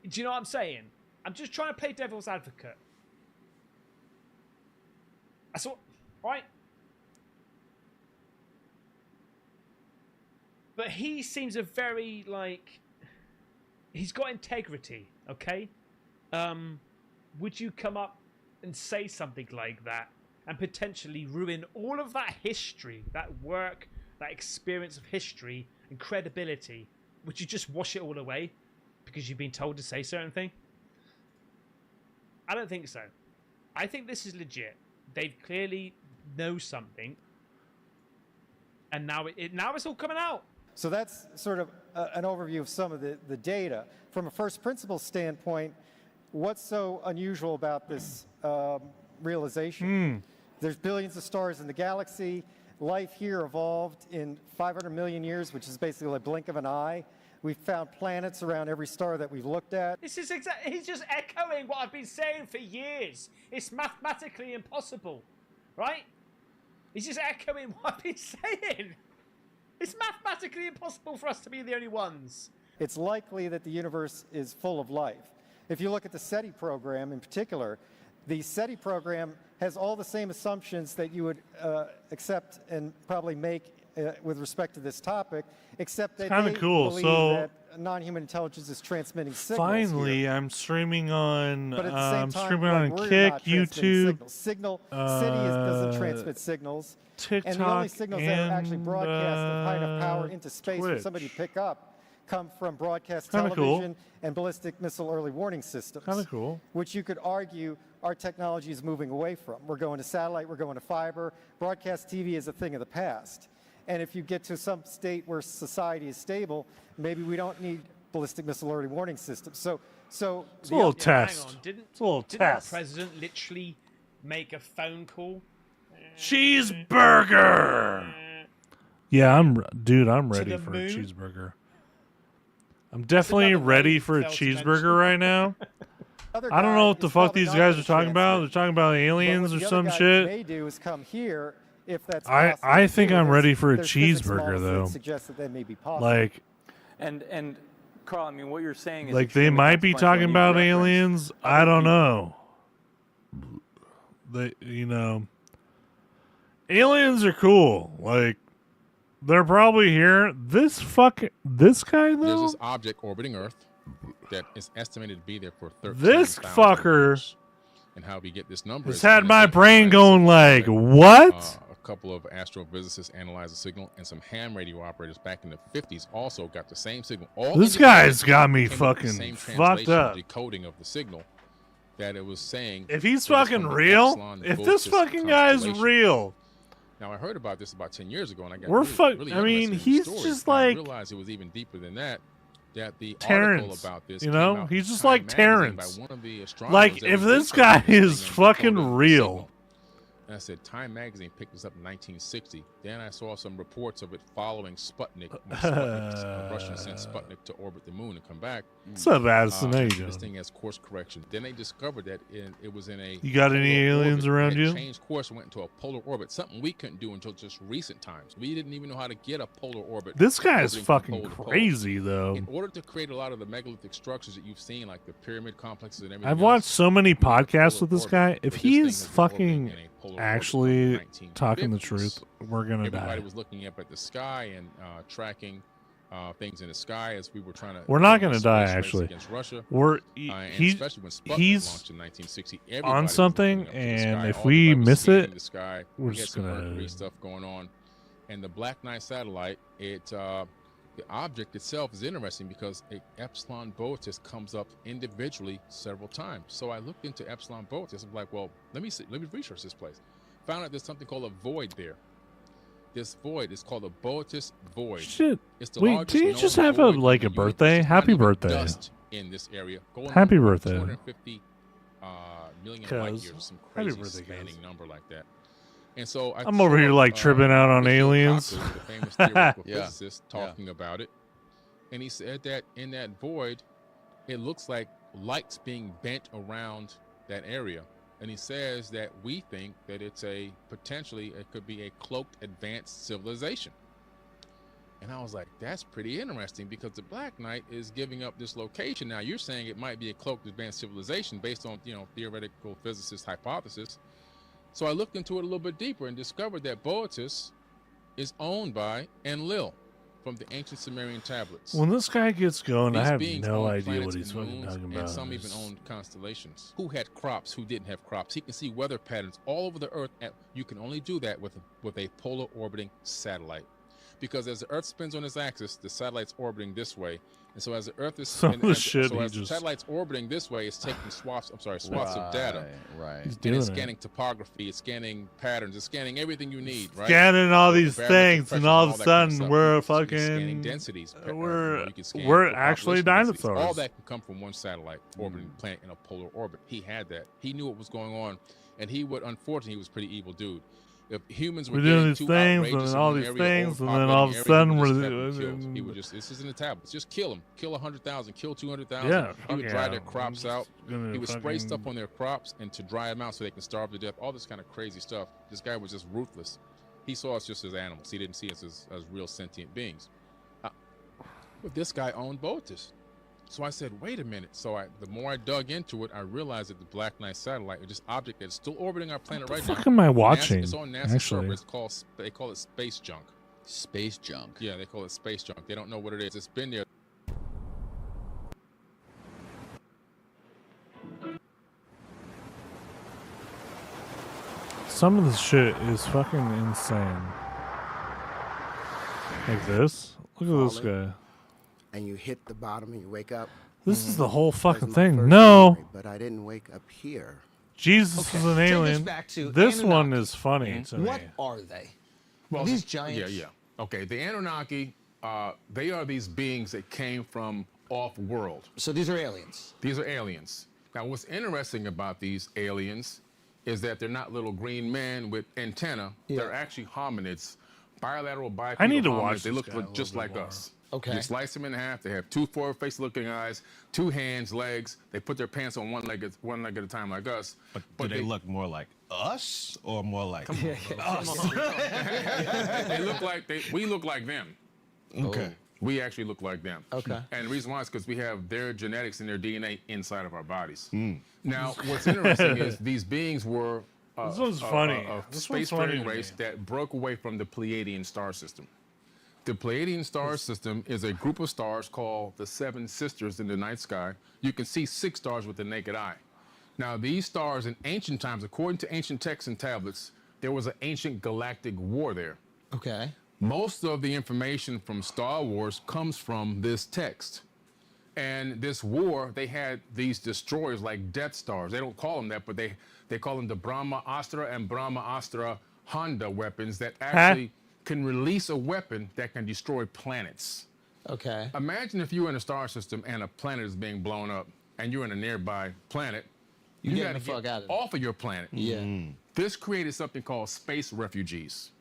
Do you know what I'm saying? I'm just trying to play devil's advocate. That's all, right? But he seems a very, like... He's got integrity, okay? Would you come up and say something like that and potentially ruin all of that history, that work, that experience of history and credibility? Would you just wash it all away because you've been told to say certain thing? I don't think so. I think this is legit. They clearly know something, and now it's all coming out. So that's sort of an overview of some of the data. From a first principles standpoint, what's so unusual about this realization? There's billions of stars in the galaxy. Life here evolved in 500 million years, which is basically a blink of an eye. We've found planets around every star that we've looked at. This is he's just echoing what I've been saying for years. It's mathematically impossible, right? He's just echoing what I've been saying. It's mathematically impossible for us to be the only ones. It's likely that the universe is full of life. If you look at the SETI program in particular, the SETI program has all the same assumptions that you would accept and probably make with respect to this topic, except that they believe that non-human intelligence is transmitting signals. Finally, here. I'm streaming on. But at the same time, streaming on Kick, YouTube, SETI doesn't transmit signals, TikTok, and the only signals that are actually broadcast of high enough power into space Twitch. for somebody to pick up come from broadcast Kinda television cool. and ballistic missile early warning systems. Kind of cool. Which you could argue our technology is moving away from. We're going to satellite, we're going to fiber. Broadcast TV is a thing of the past. And if you get to some state where society is stable, maybe we don't need ballistic missile early warning systems. So it's a little test. Hang on, didn't our the president literally make a phone call? Cheeseburger. Yeah, I'm ready the for moon? a cheeseburger. I'm definitely another ready way for a failed to mention. cheeseburger right now. I don't know what the fuck these guys are talking about. They're talking about aliens or some shit. May do is come here if that's I possible. think I'm ready for a There's physics cheeseburger models that though. suggest that may be possible. Like And Carl, I mean, what you're saying is they extremely might be consequential, talking and you've about referenced aliens. other I don't people. know. Aliens are cool. Like they're probably here. This guy There's though. this object orbiting Earth that is estimated to be there for 13,000 This fucker years. And how we get this number has is had my innocent brain science going like, that, what? A couple of astrophysicists analyzed the signal, and some ham radio operators back in the 50s also got the same signal. All This indicated guy's got me came from the fucking same fucked translation, up. decoding of the signal that it was saying. If he's it was fucking from the real, Epsilon if this Vultus fucking guy's constellation. real, Now I heard about this about 10 years ago, and I got We're really I mean, interested in the he's story, just and I like realized it was even deeper than that. That the Terrence, article about this you came know? out He's in just Time like magazine Terrence. by one of the astronomers like that if was this researching guy this thing is and fucking decoding the real. signal. And I said, Time magazine picked this up in 1960. Then I saw some reports of it following Sputnik. When Sputnik Russians sent Sputnik to orbit the moon and come back. What's up, Addison? How you This doing? thing has course correction. Then they discovered that it was in a. You got any polar aliens orbit. around It you? changed course and went into a polar orbit. Something we couldn't do until just recent times. We didn't even know how to get a polar orbit. This guy is orbiting from fucking pole to pole. crazy, though. In order to create a lot of the megalithic structures that you've seen, like the pyramid complexes and everything I've else, watched so many we need a podcasts polar with this orbit. guy. But If this he thing is has been orbiting fucking in a polar orbit actually from the talking the 1950s. truth, we're gonna Everybody die. was looking up at the sky and tracking things in the sky as we were trying to. We're not run a gonna die, space race actually. against Russia. And He's especially when Sputnik he's launched in 1960, on everybody was something, looking up to the and sky. if All we everybody was miss scanning it, the sky. we're We had just some gonna- Mercury stuff going on, and the Black Knight satellite. The object itself is interesting because Epsilon Boötis comes up individually several times. So I looked into Epsilon Boötis. I'm like, well, let me research this place. Found out there's something called a void there. This void is called a Boötis void. Shit. It's the Wait, largest did you known just have void in like the a universe. birthday? There's not Happy even birthday. dust in this area. Going Happy on birthday. 250 million light Cuz. years, or some Happy crazy birthday, spanning guys. number like that. And so I'm over here, like, tripping out on Michio aliens. Kaku, the famous theoretical Yeah. physicist, talking about it, and he said that in that void, it looks like light's being bent around that area. And he says that we think that it's potentially it could be a cloaked advanced civilization. And I was like, that's pretty interesting because the Black Knight is giving up this location. Now you're saying it might be a cloaked advanced civilization based on, theoretical physicist hypothesis. So I looked into it a little bit deeper and discovered that Boetis is owned by Enlil from the ancient Sumerian tablets. When this guy gets going, These I have beings no own idea planets what he's and fucking moons, talking about. And some even owned constellations. Who had crops, who didn't have crops. He can see weather patterns all over the Earth. You can only do that with a polar orbiting satellite. Because as the Earth spins on its axis, the satellite's orbiting this way. And so as the Earth is Some of the shit so he as the just- satellite's orbiting this way, it's taking swaths of data. Right. He's And doing it's it. scanning topography, it's scanning patterns, it's scanning everything you need, right? Scanning all So these barometric things, and pressure all of a that kind sudden stuff. we're You can scanning fucking densities. we're you can scan we're for actually population densities. All dinosaurs. that can come from one satellite orbiting the planet in a polar orbit. He had that. He knew what was going on, and unfortunately, he was a pretty evil dude. If humans were We're doing getting these too things, outrageous and in all one these area, things, and then overpopulating all of a area, sudden he would just we're- have them killed. He would just, this is in the tablets. Just kill them. Kill 100,000. Kill 200,000. Yeah, He would fuck dry yeah. their crops I'm out. just gonna He would spray stuff fucking- on their crops and to dry them out so they can starve to death. All this kind of crazy stuff. This guy was just ruthless. He saw us just as animals. He didn't see us as real sentient beings. But this guy owned Boetis. So I said, wait a minute. So the more I dug into it, I realized that the Black Knight satellite is just object that's still orbiting our planet right now. What the fuck am I watching? It's on NASA Actually, server. They call it space junk. Space junk. Yeah, they call it space junk. They don't know what it is. It's been there. some of this shit is fucking insane. Like this. Look at this guy. And you hit the bottom and you wake up. This is the whole That was fucking my thing. first No, memory, but I didn't wake up here. Jesus is an take us alien. back to This one Anunnaki. is funny to What me. are they? Well, Are these giants? Yeah. Okay, the Anunnaki, they are these beings that came from off-world. So these are aliens. These are aliens. Now, what's interesting about these aliens is that they're not little green men with antenna. Yeah. They're actually hominids, bilateral bipedal I need to hominids. watch They this look guy a little just bit like more. us. Okay. You slice them in half. They have two forward-facing-looking eyes, two hands, legs. They put their pants on one leg at a time, like us. But do they look more like us or more like us? They look like we look like them. Okay. We actually look like them. Okay. And the reason why is because we have their genetics and their DNA inside of our bodies. Now, what's interesting is these beings were This one's funny. a This one's funny spacefaring to race me. that broke away from the Pleiadian star system. The Pleiadian star system is a group of stars called the Seven Sisters in the night sky. You can see 6 stars with the naked eye. Now, these stars in ancient times, according to ancient texts and tablets, there was an ancient galactic war there. Okay. Most of the information from Star Wars comes from this text. And this war, they had these destroyers like Death Stars. They don't call them that, but they call them the Brahma Astra and Brahma Astra Honda weapons that actually can release a weapon that can destroy planets. Okay. Imagine if you were in a star system and a planet is being blown up and you're in a nearby planet. You getting got to the fuck get out of it. off of your planet. Yeah. This created something called space refugees.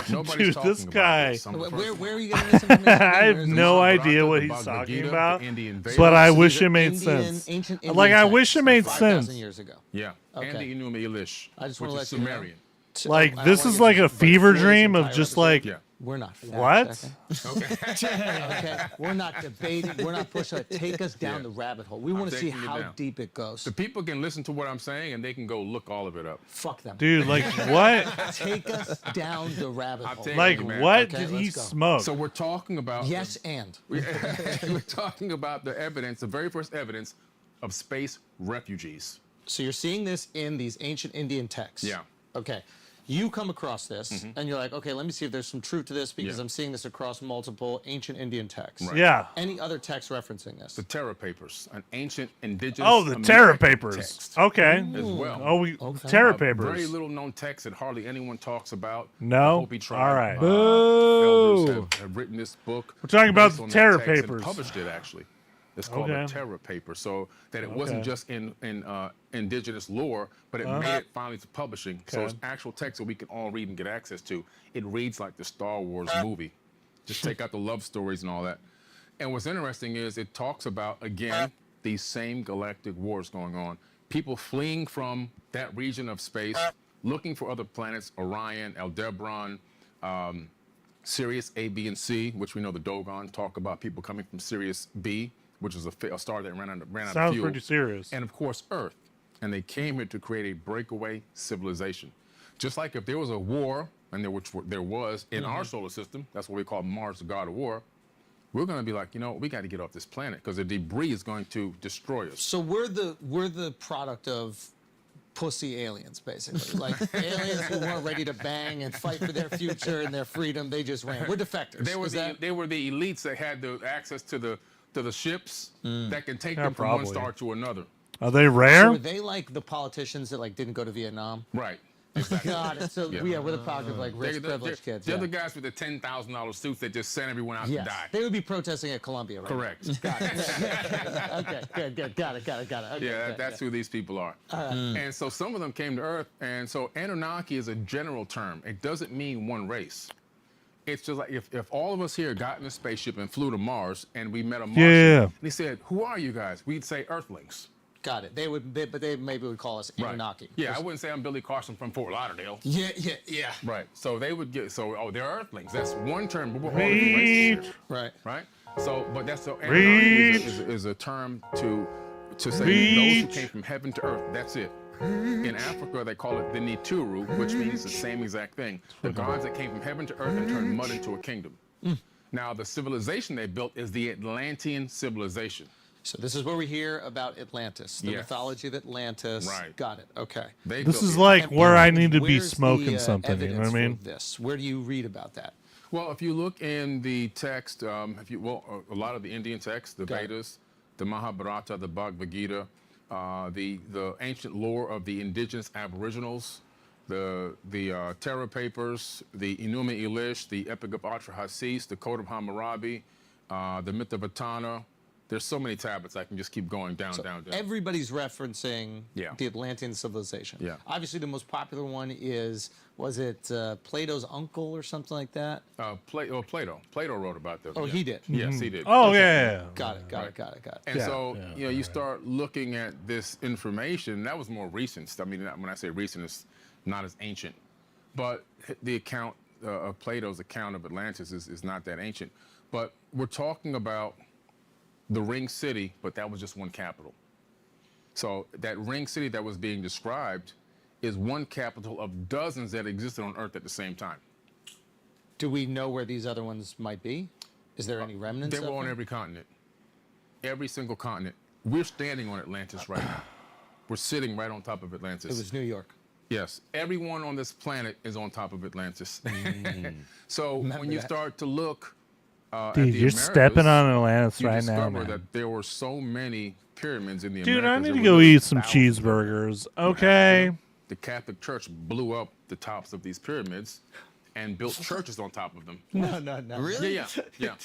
Nobody's Dude, talking this about guy- this. I'm the Where, first where are one. you getting this information? I Where have is it? no Bhagavad idea what Gita, he's the Bhagavad talking Gita, about, the Indian Vedas. but I So wish these are it made Indian- sense. Ancient Like, Indian I texts wish it from made 5,000 sense. years ago. Yeah. Okay. And the Enuma Elish, I just which wanna is let you know. Sumerian. Like, I this wanna is get like this, a but fever for this dream of entire just episode, like, Yeah. We're not fact What? checking. Okay. We're not debating. We're not pushing it. Take us down Yeah. the rabbit hole. We want to see taking you how down. deep it goes. The people can listen to what I'm saying and they can go look all of it up. Fuck them. dude, like what? Take us down the rabbit I'll hole. take Like, you, man. what Okay, did he let's go. smoke? So we're talking about Yes, and. we're talking about the evidence, the very first evidence of space refugees. So you're seeing this in these ancient Indian texts. Yeah. Okay. You come across this and you're like, okay, let me see if there's some truth to this because Yeah. I'm seeing this across multiple ancient Indian texts. Right. Yeah. Any other text referencing this? The Terra Papers, an ancient indigenous Oh, the American Terra Papers. text Okay. as well. Oh, we Okay. Terra A very Papers. little known text that hardly anyone talks about. No? The Hopi tribe, All right. elders have written this book. We're talking about based the on that Terra text and Papers. Published it actually. It's called Okay. a Terra Paper, so that it wasn't Okay. just in indigenous lore, but it made it finally to publishing. So Okay. it's actual text that we can all read and get access to. It reads like the Star Wars movie. Just take out the love stories and all that. And what's interesting is it talks about, again, these same galactic wars going on. People fleeing from that region of space, looking for other planets, Orion, Aldebaran, Sirius A, B, and C, which we know the Dogon talk about people coming from Sirius B, which is a star that ran out of Sounds fuel. pretty serious. And of course, Earth. And they came here to create a breakaway civilization. Just like if there was a war, and there was in our solar system, that's what we call Mars, the god of war, we're going to be like, we got to get off this planet because the debris is going to destroy us. So we're the product of pussy aliens, basically. Like aliens who weren't ready to bang and fight for their future and their freedom. They just ran. We're defectors. They were the elites that had the access to the ships that can take Yeah, them from one probably. star to another. Are they So rare? were they like the politicians that like didn't go to Vietnam? Right. Exactly. Got it. So Yeah. we're the product of like rich, privileged kids. They're Yeah. the guys with the $10,000 suits that just sent everyone out to Yes. die. They would be protesting at Columbia, right? Correct. Got it. Okay, good. Got it. Okay, Yeah, good, that's good. who these people are. And so some of them came to Earth, and so Anunnaki is a general term. It doesn't mean one race. It's just like if all of us here got in a spaceship and flew to Mars, and we met a Martian, Yeah. and he said, "Who are you guys?" We'd say Earthlings. Got it. But they maybe would call us Anunnaki. Yeah, I wouldn't say I'm Billy Carson from Fort Lauderdale. Yeah. Right. So they would get they're Earthlings. That's one term, but we're all different races here. Right. Right? So, but that's so Anunnaki is a term to say those who came from heaven to earth. That's it. In Africa, they call it the Nituru, which means the same exact thing. The gods that came from heaven to earth and turned mud into a kingdom. Now, the civilization they built is the Atlantean civilization. So this is where we hear about Atlantis, the Yes. mythology of Atlantis. Right. Got it. Okay. They This built is it. like And- where I and need to be where's smoking the, something. You know what I evidence mean? for this? Where do you read about that? Well, if you look in the text, a lot of the Indian texts, the Got it. Vedas, the Mahabharata, the Bhagavad Gita, the ancient lore of the indigenous aboriginals, the Terra Papers, the Enuma Elish, the Epic of Atrahasis, the Code of Hammurabi, the Myth of Etana. There's so many tablets I can just keep going down. Everybody's referencing Yeah. the Atlantean civilization. Yeah. Obviously, the most popular one was it Plato's uncle or something like that? Plato. Plato wrote about them. Oh, yeah. he did. Yes, he did. Oh yeah. Got it. And Yeah, so, yeah, you start looking at this information. That was more recent. I mean, when I say recent, it's not as ancient. But the account of Plato's account of Atlantis is not that ancient. But we're talking about the Ring City, but that was just one capital. So that Ring City that was being described is one capital of dozens that existed on Earth at the same time. Do we know where these other ones might be? Is there any remnants? They were of on them? every continent. Every single continent. We're standing on Atlantis right now. We're sitting right on top of Atlantis. It was New York. Yes. Everyone on this planet is on top of Atlantis. So Remember when you that. start to look at Dude, the you're stepping Americas, on Atlantis you right now, discover man. that there were so many pyramids in the Dude, I Americas. need There to were go eat some thousands of them. cheeseburgers. Okay. The Catholic Church blew up the tops of these pyramids and built churches on top of them. No. Really? Yeah.